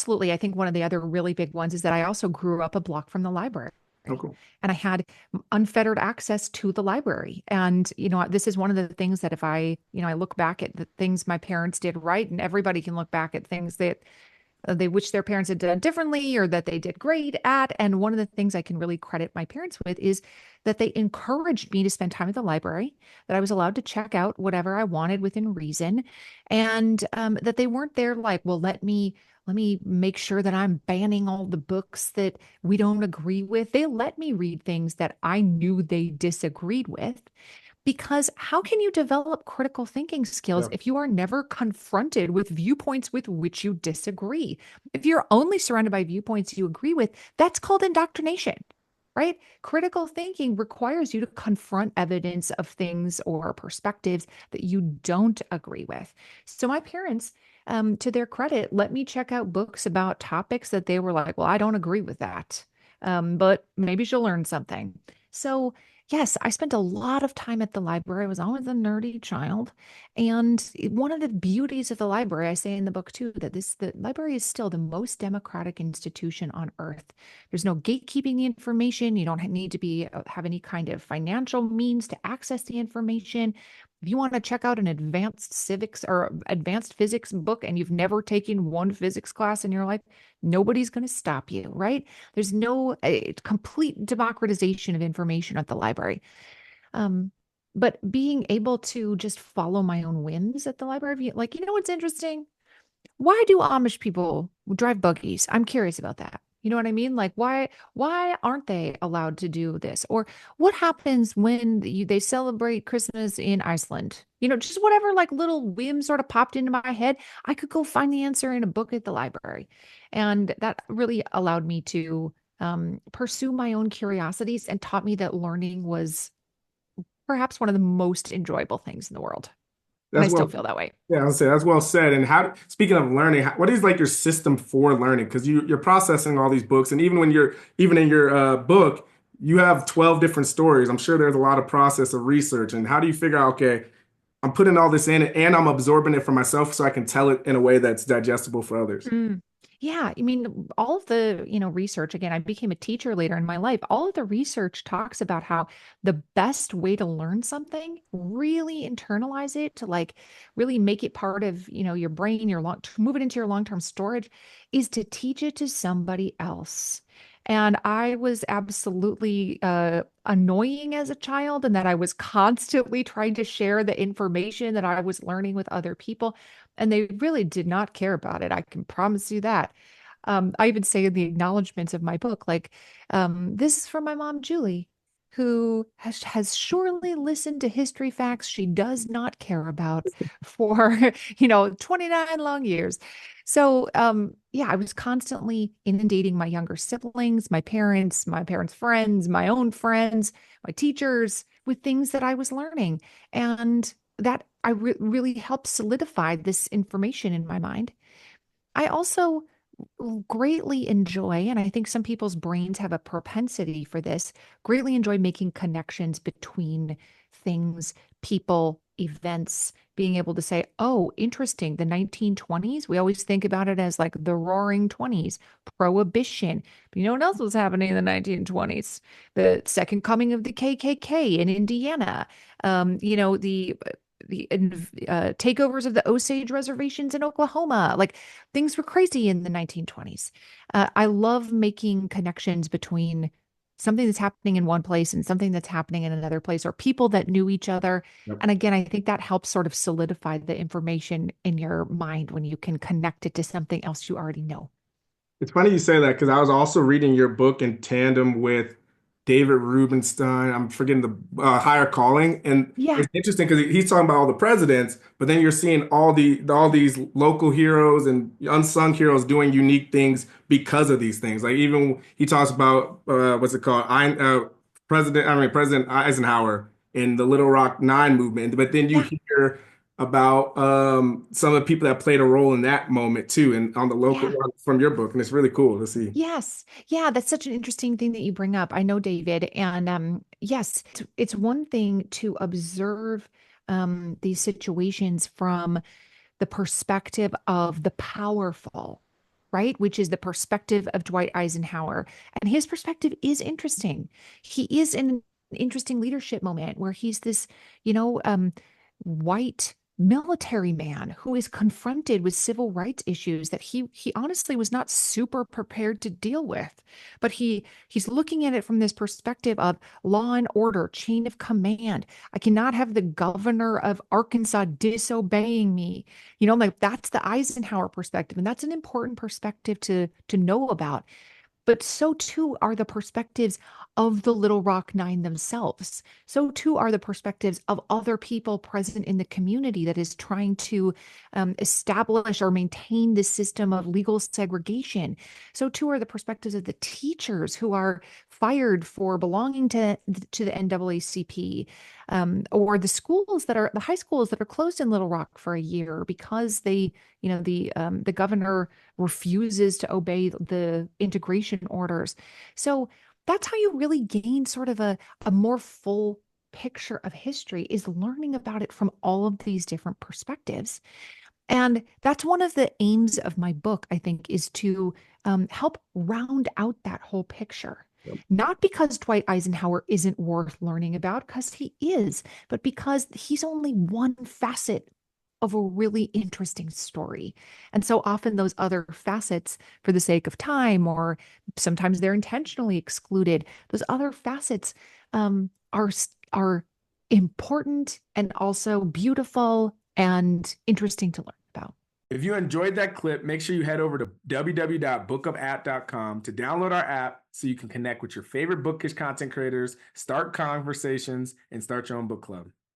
absolutely. I think one of the other really big ones is that I also grew up a block from the library. Oh, cool. And I had unfettered access to the library. And, this is one of the things that if I look back at the things my parents did right, and everybody can look back at things that they wish their parents had done differently or that they did great at. And one of the things I can really credit my parents with is that they encouraged me to spend time at the library, that I was allowed to check out whatever I wanted within reason, and that they weren't there like, well, let me make sure that I'm banning all the books that we don't agree with. They let me read things that I knew they disagreed with. Because how can you develop critical thinking skills Yeah. if you are never confronted with viewpoints with which you disagree? If you're only surrounded by viewpoints you agree with, that's called indoctrination, right? Critical thinking requires you to confront evidence of things or perspectives that you don't agree with. So my parents, to their credit, let me check out books about topics that they were like, well, I don't agree with that. But maybe she'll learn something. So yes, I spent a lot of time at the library. I was always a nerdy child. And one of the beauties of the library, I say in the book too, that the library is still the most democratic institution on earth. There's no gatekeeping the information. You don't need to have any kind of financial means to access the information. If you want to check out an advanced civics or advanced physics book and you've never taken one physics class in your life, nobody's going to stop you, right? There's no complete democratization of information at the library. Um, but being able to just follow my own whims at the library, like, what's interesting? Why do Amish people drive buggies? I'm curious about that. You know what I mean? Like why aren't they allowed to do this? Or what happens when they celebrate Christmas in Iceland? Just whatever like little whim sort of popped into my head. I could go find the answer in a book at the library. And that really allowed me to pursue my own curiosities and taught me that learning was perhaps one of the most enjoyable things in the world. And I That's still well, feel that way. yeah, I'll say that's well said. And how, speaking of learning, what is like your system for learning? Because you're processing all these books, and even in your book, you have 12 different stories. I'm sure there's a lot of process of research. And how do you figure out, okay, I'm putting all this in and I'm absorbing it for myself so I can tell it in a way that's digestible for others? Mm. Yeah, I mean, all of the, research, again, I became a teacher later in my life. All of the research talks about how the best way to learn something, really internalize it, to like really make it part of, your brain, to move it into your long-term storage, is to teach it to somebody else. And I was absolutely annoying as a child, and that I was constantly trying to share the information that I was learning with other people. And they really did not care about it. I can promise you that. I even say in the acknowledgments of my book, like, this is from my mom, Julie, who has surely listened to history facts she does not care about for, 29 long years. So, yeah, I was constantly inundating my younger siblings, my parents' friends, my own friends, my teachers with things that I was learning. And that really helped solidify this information in my mind. I also greatly enjoy, and I think some people's brains have a propensity for this, greatly enjoy making connections between things, people, events, being able to say, oh, interesting, the 1920s. We always think about it as like the roaring 20s, prohibition. But you know what else was happening in the 1920s? The second coming of the KKK in Indiana. The takeovers of the Osage reservations in Oklahoma. Like things were crazy in the 1920s. I love making connections between something that's happening in one place and something that's happening in another place, or people that knew each other. Yep. And again, I think that helps sort of solidify the information in your mind when you can connect it to something else you already know. It's funny you say that because I was also reading your book in tandem with David Rubenstein. I'm forgetting the Higher Calling, and Yeah. it's interesting because he's talking about all the presidents, but then you're seeing all these local heroes and unsung heroes doing unique things because of these things. Like even he talks about what's it called? President Eisenhower in the Little Rock Nine movement, but then you Yeah. hear about some of the people that played a role in that moment too, and on the local Yeah. one from your book, and it's really cool to see. Yes. Yeah, that's such an interesting thing that you bring up. I know David, and yes, it's one thing to observe these situations from the perspective of the powerful, right? Which is the perspective of Dwight Eisenhower. And his perspective is interesting. He is in an interesting leadership moment where he's this, you know, white military man who is confronted with civil rights issues that he honestly was not super prepared to deal with. But he's looking at it from this perspective of law and order, chain of command. I cannot have the governor of Arkansas disobeying me. You know, like that's the Eisenhower perspective, and that's an important perspective to know about. But so too are the perspectives of the Little Rock Nine themselves. So too are the perspectives of other people present in the community that is trying to establish or maintain this system of legal segregation. So too are the perspectives of the teachers who are fired for belonging to the NAACP, or the high schools that are closed in Little Rock for a year because the governor refuses to obey the integration orders. So that's how you really gain sort of a more full picture of history, is learning about it from all of these different perspectives. And that's one of the aims of my book, I think, is to help round out that whole picture. Yep. Not because Dwight Eisenhower isn't worth learning about, because he is, but because he's only one facet of a really interesting story. And so often those other facets, for the sake of time, or sometimes they're intentionally excluded, those other facets are important and also beautiful and interesting to learn about. If you enjoyed that clip, make sure you head over to www.bookupapp.com to download our app so you can connect with your favorite bookish content creators, start conversations, and start your own book club.